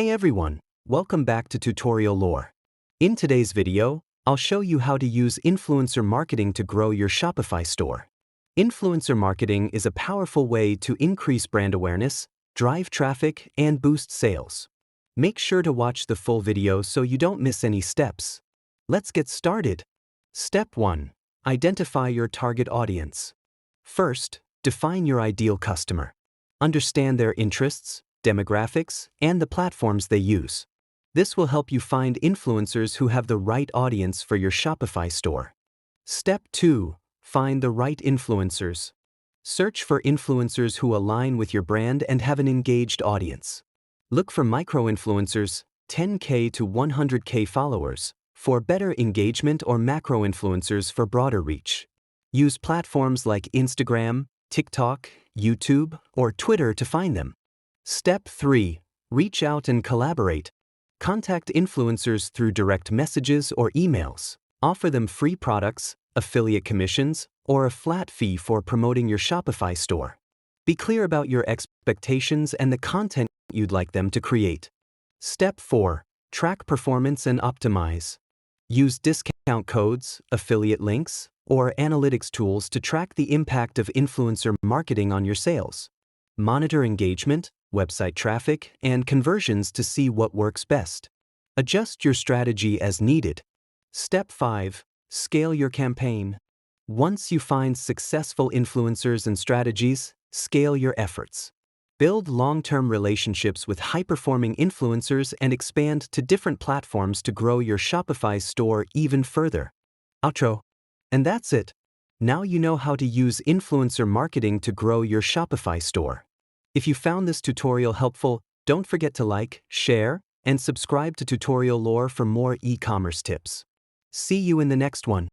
Hey everyone, welcome back to Tutorial Lore. In today's video, I'll show you how to use influencer marketing to grow your Shopify store. Influencer marketing is a powerful way to increase brand awareness, drive traffic, and boost sales. Make sure to watch the full video so you don't miss any steps. Let's get started. Step 1. Identify your target audience. First, define your ideal customer. Understand their interests, demographics, and the platforms they use. This will help you find influencers who have the right audience for your Shopify store. Step 2. Find the right influencers. Search for influencers who align with your brand and have an engaged audience. Look for micro-influencers, 10K to 100K followers, for better engagement, or macro-influencers for broader reach. Use platforms like Instagram, TikTok, YouTube, or Twitter to find them. Step 3. Reach out and collaborate. Contact influencers through direct messages or emails. Offer them free products, affiliate commissions, or a flat fee for promoting your Shopify store. Be clear about your expectations and the content you'd like them to create. Step 4. Track performance and optimize. Use discount codes, affiliate links, or analytics tools to track the impact of influencer marketing on your sales. Monitor engagement, website traffic, and conversions to see what works best. Adjust your strategy as needed. Step 5. Scale your campaign. Once you find successful influencers and strategies, scale your efforts. Build long-term relationships with high-performing influencers and expand to different platforms to grow your Shopify store even further. Outro. And that's it. Now you know how to use influencer marketing to grow your Shopify store. If you found this tutorial helpful, don't forget to like, share, and subscribe to Tutorial Lore for more e-commerce tips. See you in the next one.